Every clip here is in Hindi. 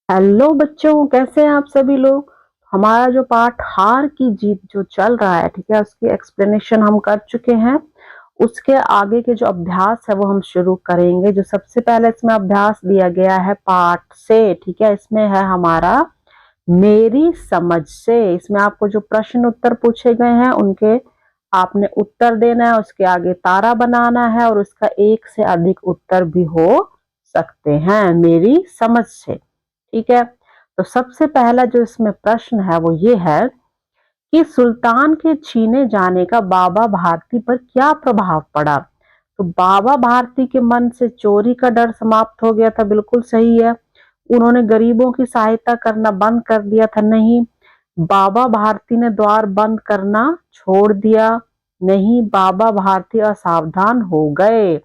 हेलो बच्चों, कैसे हैं आप सभी लोग। हमारा जो पाठ हार की जीत जो चल रहा है, ठीक है, उसकी एक्सप्लेनेशन हम कर चुके हैं। उसके आगे के जो अभ्यास है वो हम शुरू करेंगे। जो सबसे पहले इसमें अभ्यास दिया गया है पाठ से, ठीक है, इसमें है हमारा मेरी समझ से। इसमें आपको जो प्रश्न उत्तर पूछे गए हैं उनके आपने उत्तर देना है, उसके आगे तारा बनाना है और उसका एक से अधिक उत्तर भी हो सकते हैं मेरी समझ से। ठीक है, तो सबसे पहला जो इसमें प्रश्न है वो ये है कि सुल्तान के छीने जाने का बाबा भारती पर क्या प्रभाव पड़ा। तो बाबा भारती के मन से चोरी का डर समाप्त हो गया था, बिल्कुल सही है। उन्होंने गरीबों की सहायता करना बंद कर दिया था, नहीं। बाबा भारती ने द्वार बंद करना छोड़ दिया, नहीं। बाबा भारती असावधान हो गए।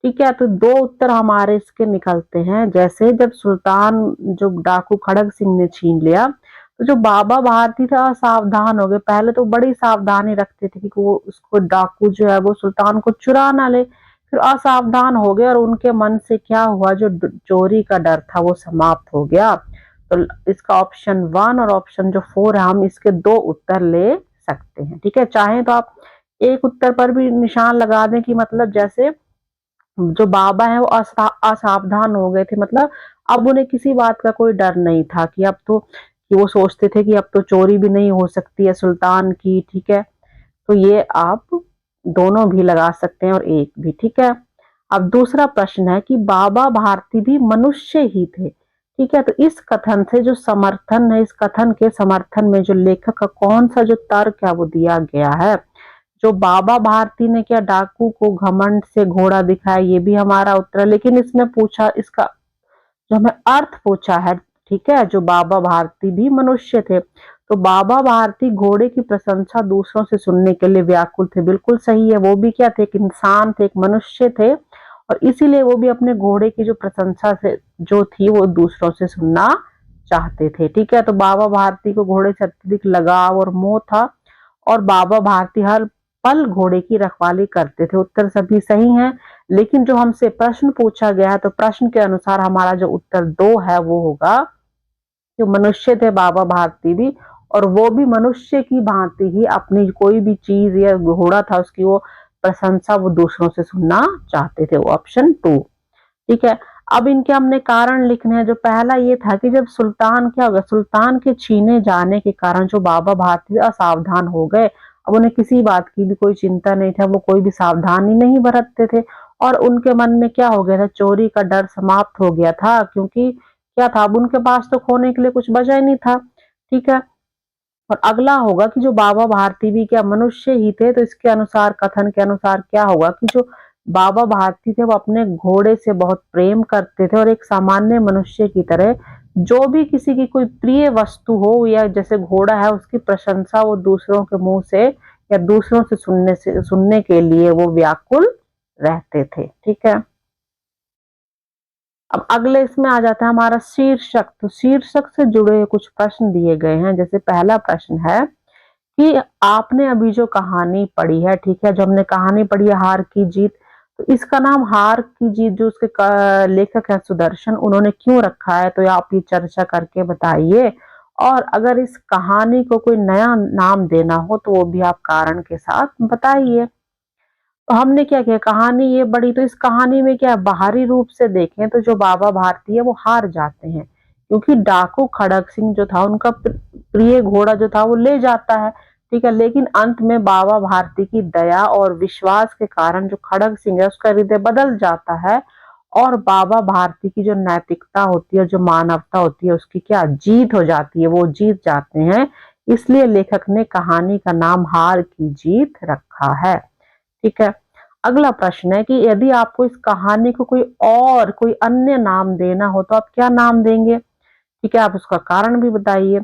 ठीक है, तो दो उत्तर हमारे इसके निकलते हैं। जैसे जब सुल्तान जो डाकू खड़ग सिंह ने छीन लिया, तो जो बाबा भारती थे असावधान हो गए। पहले तो बड़ी सावधानी रखते थे कि वो उसको डाकू जो है वो सुल्तान को चुरा ना ले, फिर असावधान हो गए और उनके मन से क्या हुआ, जो चोरी का डर था वो समाप्त हो गया। तो इसका ऑप्शन 1 और ऑप्शन जो 4 है, हम इसके दो उत्तर ले सकते हैं। ठीक है, चाहे तो आप एक उत्तर पर भी निशान लगा दें कि मतलब जैसे जो बाबा है वो असावधान हो गए थे, मतलब अब उन्हें किसी बात का कोई डर नहीं था कि अब तो, कि वो सोचते थे कि अब तो चोरी भी नहीं हो सकती है सुल्तान की। ठीक है, तो ये आप दोनों भी लगा सकते हैं और एक भी। ठीक है, अब दूसरा प्रश्न है कि बाबा भारती भी मनुष्य ही थे। ठीक है, तो इस कथन से जो समर्थन है, इस कथन के समर्थन में जो लेखक का कौन सा जो तर्क है वो दिया गया है। जो बाबा भारती ने क्या डाकू को घमंड से घोड़ा दिखाया, ये भी हमारा उत्तर है। लेकिन इसमें पूछा, इसका जो हमें अर्थ पूछा है, ठीक है, जो बाबा भारती भी मनुष्य थे, तो बाबा भारती घोड़े की प्रशंसा दूसरों से सुनने के लिए व्याकुल थे, बिल्कुल सही है। वो भी क्या थे, एक इंसान थे, एक मनुष्य थे, और इसीलिए वो भी अपने घोड़े की जो प्रशंसा से जो थी वो दूसरों से सुनना चाहते थे। ठीक है, तो बाबा भारती को घोड़े से अत्यधिक लगाव और मोह था, और बाबा भारती हर पल घोड़े की रखवाली करते थे। उत्तर सभी सही हैं, लेकिन जो हमसे प्रश्न पूछा गया है, तो प्रश्न के अनुसार हमारा जो उत्तर 2 है वो होगा, जो मनुष्य थे बाबा भारती भी, और वो भी मनुष्य की भांति ही अपनी कोई भी चीज या घोड़ा था उसकी वो प्रशंसा वो दूसरों से सुनना चाहते थे, वो ऑप्शन 2। ठीक है, अब इनके हमने कारण लिखने हैं। जो पहला ये था कि जब सुल्तान क्या हो गया, सुल्तान के छीने जाने के कारण जो बाबा भारती असावधान हो गए। अब उन्हें किसी बात की भी कोई चिंता नहीं था, वो कोई भी सावधानी नहीं बरतते थे, और उनके मन में क्या हो गया था, चोरी का डर समाप्त हो गया था। क्योंकि क्या था, अब उनके पास तो खोने के लिए कुछ बचा ही नहीं था। ठीक है, और अगला होगा कि जो बाबा भारती भी क्या मनुष्य ही थे, तो इसके अनुसार, कथन के अनुसार क्या होगा कि जो बाबा भारती थे वो अपने घोड़े से बहुत प्रेम करते थे, और एक सामान्य मनुष्य की तरह जो भी किसी की कोई प्रिय वस्तु हो या जैसे घोड़ा है उसकी प्रशंसा वो दूसरों के मुंह से या दूसरों से सुनने के लिए वो व्याकुल रहते थे। ठीक है, अब अगले इसमें आ जाता है हमारा शीर्षक। तो शीर्षक से जुड़े कुछ प्रश्न दिए गए हैं। जैसे पहला प्रश्न है कि आपने अभी जो कहानी पढ़ी है, ठीक है, जो हमने कहानी पढ़ी है हार की जीत, तो इसका नाम हार की जीत जो उसके लेखक है सुदर्शन, उन्होंने क्यों रखा है, तो आप ये चर्चा करके बताइए। और अगर इस कहानी को कोई नया नाम देना हो तो वो भी आप कारण के साथ बताइए। तो हमने क्या किया, कहानी ये बड़ी, तो इस कहानी में क्या बाहरी रूप से देखें तो जो बाबा भारती है वो हार जाते हैं, क्योंकि डाकू खड़ग सिंह जो था उनका प्रिय घोड़ा जो था वो ले जाता है। ठीक है, लेकिन अंत में बाबा भारती की दया और विश्वास के कारण जो खड़ग सिंह है उसका हृदय बदल जाता है, और बाबा भारती की जो नैतिकता होती है, जो मानवता होती है, उसकी क्या जीत हो जाती है, वो जीत जाते हैं। इसलिए लेखक ने कहानी का नाम हार की जीत रखा है। ठीक है, अगला प्रश्न है कि यदि आपको इस कहानी को कोई और कोई अन्य नाम देना हो तो आप क्या नाम देंगे। ठीक है, आप उसका कारण भी बताइए।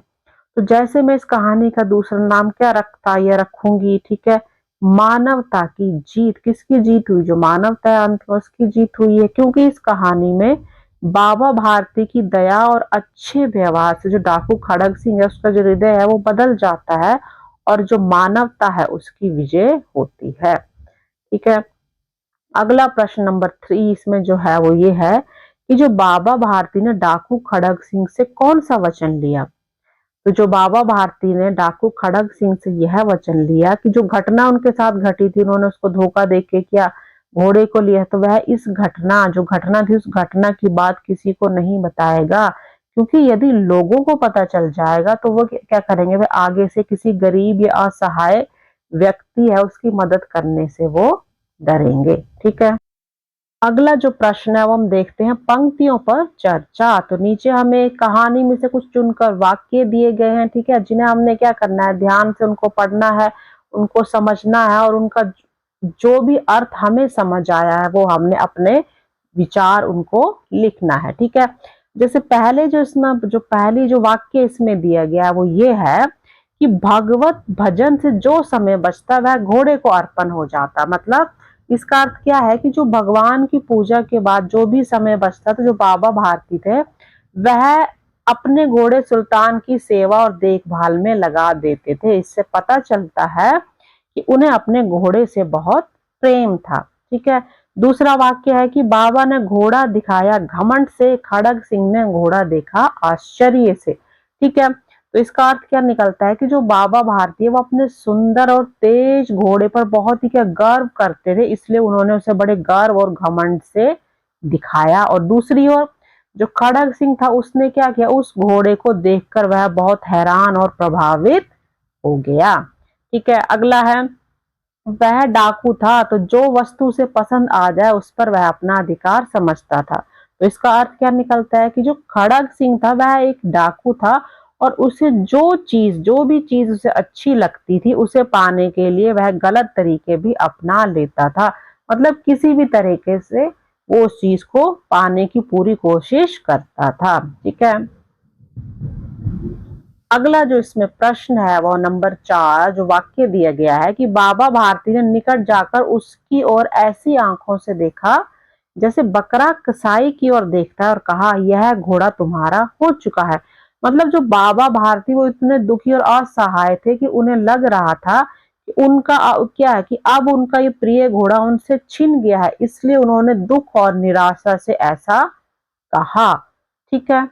तो जैसे मैं इस कहानी का दूसरा नाम क्या रखता या रखूंगी, ठीक है, मानवता की जीत। किसकी जीत हुई, जो मानवता है अंत में उसकी जीत हुई है, क्योंकि इस कहानी में बाबा भारती की दया और अच्छे व्यवहार से जो डाकू खड़ग सिंह है उसका जो हृदय है वो बदल जाता है, और जो मानवता है उसकी विजय होती है। ठीक है, अगला प्रश्न नंबर 3 इसमें जो है वो ये है कि जो बाबा भारती ने डाकू खड़ग सिंह से कौन सा वचन लिया। तो जो बाबा भारती ने डाकू खड़ग सिंह से यह वचन लिया कि जो घटना उनके साथ घटी थी, उन्होंने उसको धोखा देके क्या घोड़े को लिया, तो वह इस घटना जो घटना थी उस घटना की बात किसी को नहीं बताएगा, क्योंकि यदि लोगों को पता चल जाएगा तो वो क्या करेंगे, वे आगे से किसी गरीब या असहाय व्यक्ति है उसकी मदद करने से वो डरेंगे। ठीक है, अगला जो प्रश्न है वो हम देखते हैं पंक्तियों पर चर्चा। तो नीचे हमें कहानी में से कुछ चुनकर वाक्य दिए गए हैं, ठीक है, जिन्हें हमने क्या करना है, ध्यान से उनको पढ़ना है, उनको समझना है और उनका जो भी अर्थ हमें समझ आया है वो हमने अपने विचार उनको लिखना है। ठीक है, जैसे पहले जो इसमें जो पहली जो वाक्य इसमें दिया गया है वो ये है कि भगवत भजन से जो समय बचता वह घोड़े को अर्पण हो जाता। मतलब इसका अर्थ क्या है कि जो भगवान की पूजा के बाद जो भी समय बचता था, जो बाबा भारती थे वह अपने घोड़े सुल्तान की सेवा और देखभाल में लगा देते थे। इससे पता चलता है कि उन्हें अपने घोड़े से बहुत प्रेम था। ठीक है, दूसरा वाक्य है कि बाबा ने घोड़ा दिखाया घमंड से, खड़ग सिंह ने घोड़ा देखा आश्चर्य से। ठीक है, तो इसका अर्थ क्या निकलता है कि जो बाबा भारती है वो अपने सुंदर और तेज घोड़े पर बहुत ही क्या गर्व करते थे, इसलिए उन्होंने उसे बड़े गर्व और घमंड से दिखाया। और दूसरी ओर जो खड़ग सिंह था उसने क्या किया, उस घोड़े को देखकर वह बहुत हैरान और प्रभावित हो गया। ठीक है, अगला है वह डाकू था तो जो वस्तु उसे पसंद आ जाए उस पर वह अपना अधिकार समझता था। तो इसका अर्थ क्या निकलता है कि जो खड़ग सिंह था वह एक डाकू था और उसे जो भी चीज उसे अच्छी लगती थी उसे पाने के लिए वह गलत तरीके भी अपना लेता था। मतलब किसी भी तरीके से वो उस चीज को पाने की पूरी कोशिश करता था। ठीक है, अगला जो इसमें प्रश्न है वो नंबर 4, जो वाक्य दिया गया है कि बाबा भारती ने निकट जाकर उसकी ओर ऐसी आंखों से देखा जैसे बकरा कसाई की ओर देखता है और कहा यह घोड़ा तुम्हारा हो चुका है। मतलब जो बाबा भारती वो इतने दुखी और असहाय थे कि उन्हें लग रहा था कि उनका क्या है कि अब उनका ये प्रिय घोड़ा उनसे छिन गया है, इसलिए उन्होंने दुख और निराशा से ऐसा कहा। ठीक है,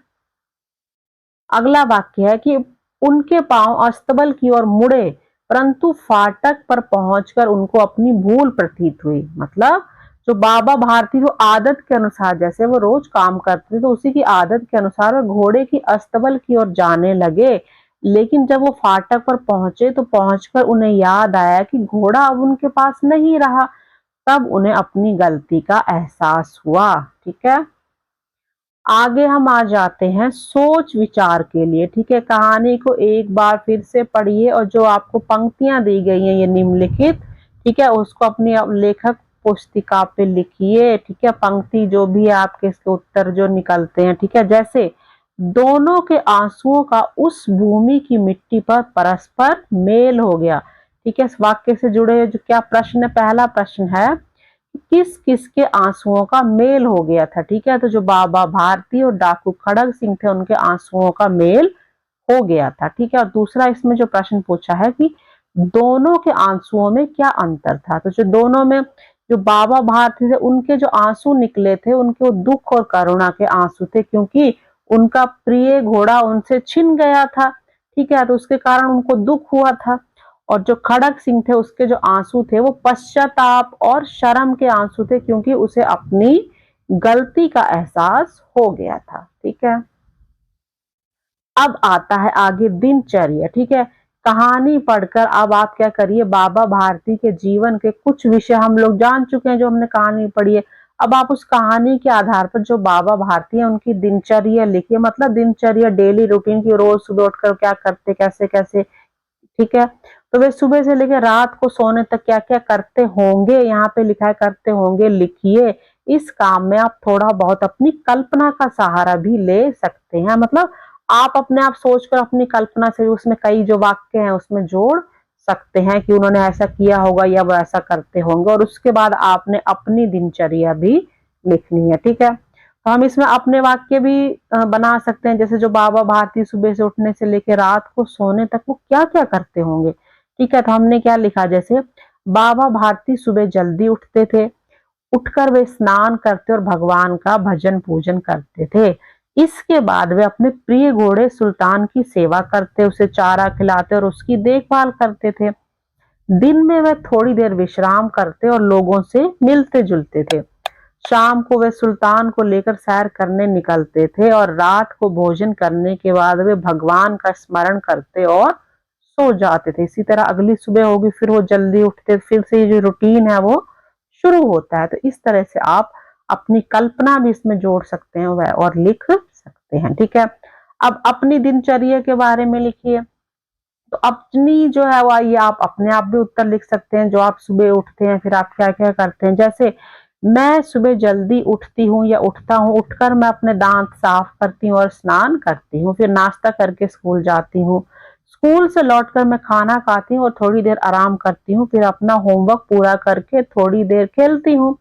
अगला वाक्य है कि उनके पांव अस्तबल की ओर मुड़े परंतु फाटक पर पहुंचकर उनको अपनी भूल प्रतीत हुई। मतलब जो बाबा भारती वो आदत के अनुसार जैसे वो रोज काम करते थे तो उसी की आदत के अनुसार वो घोड़े की अस्तबल की ओर जाने लगे, लेकिन जब वो फाटक पर पहुंचे तो पहुंचकर उन्हें याद आया कि घोड़ा अब उनके पास नहीं रहा। तब उन्हें अपनी गलती का एहसास हुआ। ठीक है, आगे हम आ जाते हैं सोच विचार के लिए। ठीक है, कहानी को एक बार फिर से पढ़िए और जो आपको पंक्तियां दी गई हैं ये निम्नलिखित, ठीक है, उसको अपनी लेखक पुस्तिका पे लिखिए। ठीक है, पंक्ति जो भी है आपके इसके उत्तर जो निकलते हैं। ठीक है, जैसे दोनों के आंसुओं का उस भूमि की मिट्टी पर परस्पर मेल हो गया। ठीक है, इस वाक्य से जुड़े जो क्या प्रश्न है, पहला प्रश्न है किस किस के आंसुओं का मेल हो गया था। ठीक है, तो जो बाबा भारती और डाकू खड़ग सिंह थे उनके आंसुओं का मेल हो गया था। ठीक है, और दूसरा इसमें जो प्रश्न पूछा है कि दोनों के आंसुओं में क्या अंतर था। तो जो दोनों में जो बाबा भारती थे उनके जो आंसू निकले थे उनके वो दुख और करुणा के आंसू थे, क्योंकि उनका प्रिय घोड़ा उनसे छिन गया था। ठीक है, तो उसके कारण उनको दुख हुआ था। और जो खड़ग सिंह थे उसके जो आंसू थे वो पश्चाताप और शर्म के आंसू थे, क्योंकि उसे अपनी गलती का एहसास हो गया था। ठीक है, अब आता है आगे दिनचर्या। ठीक है, कहानी पढ़कर अब आप क्या करिए, बाबा भारती के जीवन के कुछ विषय हम लोग जान चुके हैं जो हमने कहानी पढ़ी है। अब आप उस कहानी के आधार पर जो बाबा भारती है उनकी दिनचर्या लिखिए। मतलब दिनचर्या डेली रूटीन की, रोज सुबह उठकर क्या करते, कैसे कैसे। ठीक है, तो वे सुबह से लेकर रात को सोने तक क्या क्या करते होंगे, यहाँ पे लिखा है करते होंगे, लिखिए। इस काम में आप थोड़ा बहुत अपनी कल्पना का सहारा भी ले सकते हैं। मतलब आप अपने आप सोचकर अपनी कल्पना से उसमें कई जो वाक्य हैं उसमें जोड़ सकते हैं कि उन्होंने ऐसा किया होगा या वो ऐसा करते होंगे, और उसके बाद आपने अपनी दिनचर्या भी लिखनी है। ठीक है, तो हम इसमें अपने वाक्य भी बना सकते हैं, जैसे जो बाबा भारती सुबह से उठने से लेकर रात को सोने तक वो क्या क्या करते होंगे। ठीक है, तो हमने क्या लिखा, जैसे बाबा भारती सुबह जल्दी उठते थे, उठकर वे स्नान करते और भगवान का भजन पूजन करते थे। इसके बाद वे अपने प्रिय घोड़े सुल्तान की सेवा करते, उसे चारा खिलाते और उसकी देखभाल करते थे। दिन में वे थोड़ी देर विश्राम करते और लोगों से मिलते जुलते थे। शाम को वे सुल्तान को लेकर सैर करने निकलते थे और रात को भोजन करने के बाद वे भगवान का स्मरण करते और सो जाते थे। इसी तरह अगली सुबह होगी, फिर वो जल्दी उठते, फिर से ये जो रूटीन है वो शुरू होता है। तो इस तरह से आप अपनी कल्पना भी इसमें जोड़ सकते हैं वह और लिख सकते हैं। ठीक है, अब अपनी दिनचर्या के बारे में लिखिए। तो अपनी जो है वो आइए आप अपने आप भी उत्तर लिख सकते हैं, जो आप सुबह उठते हैं फिर आप क्या क्या करते हैं। जैसे मैं सुबह जल्दी उठती हूँ या उठता हूँ, उठकर मैं अपने दांत साफ करती हूँ और स्नान करती हूँ, फिर नाश्ता करके स्कूल जाती हूँ। स्कूल से लौटकर मैं खाना खाती हूँ और थोड़ी देर आराम करती हूँ, फिर अपना होमवर्क पूरा करके थोड़ी देर खेलती हूँ।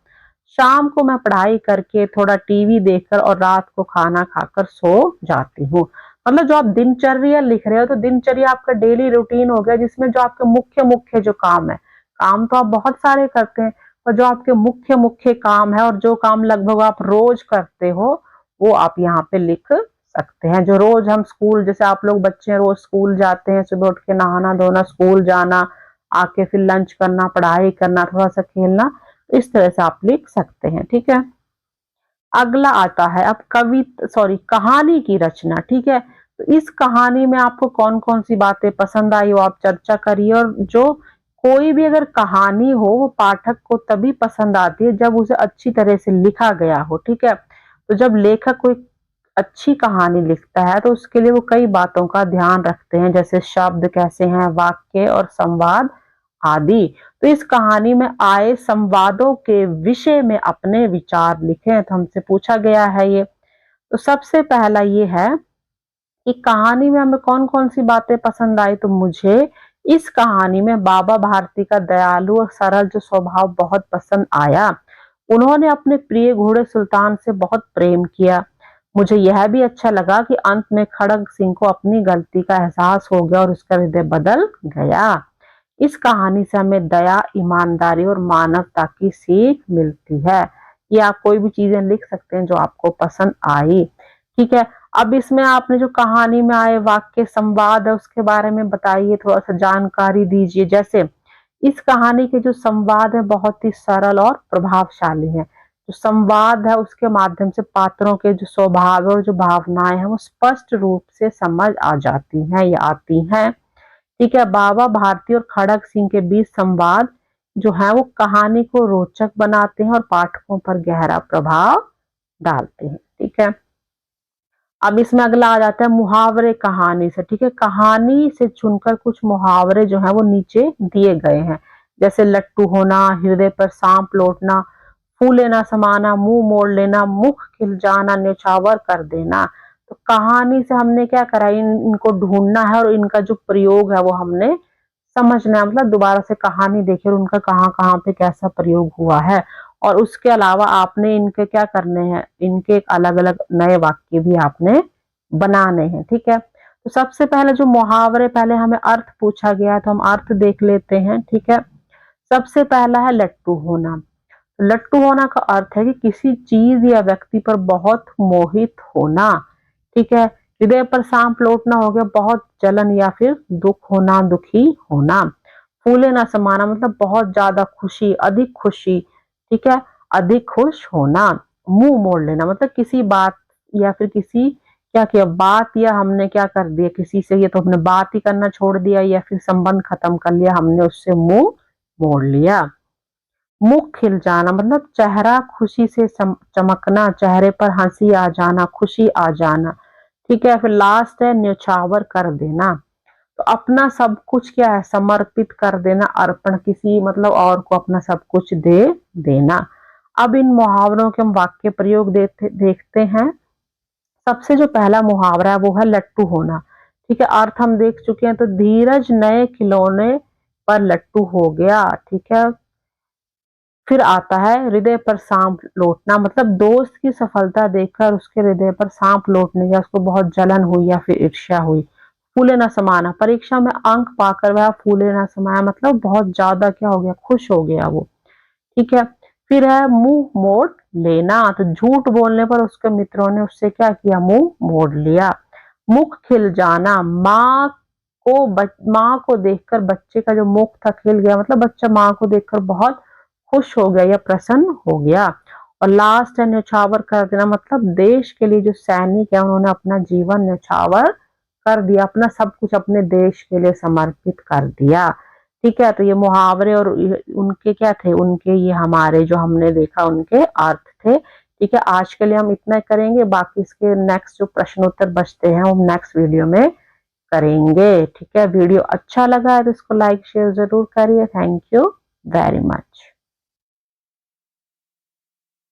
शाम को मैं पढ़ाई करके थोड़ा टीवी देखकर और रात को खाना खाकर सो जाती हूँ। मतलब जो आप दिनचर्या लिख रहे हो, तो दिनचर्या आपका डेली रूटीन हो गया, जिसमें जो आपके मुख्य मुख्य जो काम है, काम तो आप बहुत सारे करते हैं, पर जो आपके मुख्य मुख्य काम है और जो काम लगभग आप रोज करते हो, वो आप यहाँ पे लिख सकते हैं। जो रोज हम स्कूल, जैसे आप लोग बच्चे रोज स्कूल जाते हैं, सुबह उठ के नहाना धोना, स्कूल जाना, आके फिर लंच करना, पढ़ाई करना, थोड़ा सा खेलना, इस तरह से आप लिख सकते हैं। ठीक है, अगला आता है अब कहानी की रचना। ठीक है, तो इस कहानी में आपको कौन कौन सी बातें पसंद आई वो आप चर्चा करिए। और जो कोई भी अगर कहानी हो, वो पाठक को तभी पसंद आती है जब उसे अच्छी तरह से लिखा गया हो। ठीक है, तो जब लेखक कोई अच्छी कहानी लिखता है तो उसके लिए वो कई बातों का ध्यान रखते हैं, जैसे शब्द कैसे हैं, वाक्य और संवाद आदि। तो इस कहानी में आए संवादों के विषय में अपने विचार लिखें। तो हमसे पूछा गया है ये। तो सबसे पहला ये है कि कहानी में हमें कौन कौन सी बातें पसंद आई। तो मुझे इस कहानी में बाबा भारती का दयालु और सरल जो स्वभाव बहुत पसंद आया। उन्होंने अपने प्रिय घोड़े सुल्तान से बहुत प्रेम किया। मुझे यह भी अच्छा लगा कि अंत में खड़ग सिंह को अपनी गलती का एहसास हो गया और उसका हृदय बदल गया। इस कहानी से हमें दया, ईमानदारी और मानवता की सीख मिलती है। ये आप कोई भी चीजें लिख सकते हैं जो आपको पसंद आई। ठीक है, अब इसमें आपने जो कहानी में आए वाक्य संवाद है उसके बारे में बताइए, थोड़ा सा जानकारी दीजिए। जैसे इस कहानी के जो संवाद है बहुत ही सरल और प्रभावशाली है। जो संवाद है उसके माध्यम से पात्रों के जो स्वभाव और जो भावनाएं हैं वो स्पष्ट रूप से समझ आ जाती हैं या आती हैं। ठीक है, बाबा भारती और खड़ग सिंह के बीच संवाद जो है वो कहानी को रोचक बनाते हैं और पाठकों पर गहरा प्रभाव डालते हैं। ठीक है, अब इसमें अगला आ जाता है मुहावरे कहानी से। ठीक है, कहानी से चुनकर कुछ मुहावरे जो है वो नीचे दिए गए हैं। जैसे लट्टू होना, हृदय पर सांप लौटना, फूले ना समाना, मुंह मोड़ लेना, मुख खिल जाना, न्यौछावर कर देना। तो कहानी से हमने क्या करा, इनको ढूंढना है और इनका जो प्रयोग है वो हमने समझना है। मतलब दोबारा से कहानी देखिए और उनका कहाँ कहाँ पे कैसा प्रयोग हुआ है। और उसके अलावा आपने इनके क्या करने हैं, इनके अलग अलग नए वाक्य भी आपने बनाने हैं। ठीक है, तो सबसे पहले जो मुहावरे, पहले हमें अर्थ पूछा गया तो हम अर्थ देख लेते हैं। ठीक है, सबसे पहला है लट्टू होना। लट्टू होना का अर्थ है कि किसी चीज या व्यक्ति पर बहुत मोहित होना। ठीक है, हृदय पर सांप लौटना हो गया बहुत जलन या फिर दुख होना, दुखी होना। फूले ना समाना मतलब बहुत ज्यादा खुशी, अधिक खुशी। ठीक है, अधिक खुश होना। मुंह मोड़ लेना मतलब किसी बात या फिर किसी क्या किया बात, या हमने क्या कर दिया किसी से, ये तो हमने बात ही करना छोड़ दिया या फिर संबंध खत्म कर लिया, हमने उससे मुंह मोड़ लिया। मुख खिल जाना मतलब चेहरा खुशी से चमकना, चेहरे पर हंसी आ जाना, खुशी आ जाना। ठीक है, फिर लास्ट है न्यौछावर कर देना। तो अपना सब कुछ क्या है, समर्पित कर देना, अर्पण, किसी मतलब और को अपना सब कुछ दे देना। अब इन मुहावरों के हम वाक्य प्रयोग देखते हैं। सबसे जो पहला मुहावरा है वो है लट्टू होना। ठीक है, अर्थ हम देख चुके हैं। तो धीरज नए खिलौने पर लट्टू हो गया। ठीक है, फिर आता है हृदय पर सांप लौटना मतलब दोस्त की सफलता देखकर उसके हृदय पर सांप लौटने या उसको बहुत जलन हुई या फिर ईर्ष्या हुई। फूले न समाना, परीक्षा में अंक पाकर वह फूले न समाया मतलब बहुत ज्यादा क्या हो गया, खुश हो गया वो। ठीक है, फिर है मुंह मोड़ लेना, तो झूठ बोलने पर उसके मित्रों ने उससे क्या किया, मुंह मोड़ लिया। मुख खिल जाना, माँ को देखकर बच्चे का जो मुख था खिल गया, मतलब बच्चा माँ को देखकर बहुत खुश हो गया या प्रसन्न हो गया। और लास्ट है न्यौछावर कर देना, मतलब देश के लिए जो सैनिक है उन्होंने अपना जीवन न्यौछावर कर दिया, अपना सब कुछ अपने देश के लिए समर्पित कर दिया। ठीक है, तो ये मुहावरे और उनके क्या थे, उनके ये हमारे जो हमने देखा उनके अर्थ थे। ठीक है, आज के लिए हम इतना करेंगे, बाकी इसके नेक्स्ट जो प्रश्न उत्तर बचते हैं वो नेक्स्ट वीडियो में करेंगे। ठीक है, वीडियो अच्छा लगा है तो इसको लाइक शेयर जरूर करिए। Thank you very much.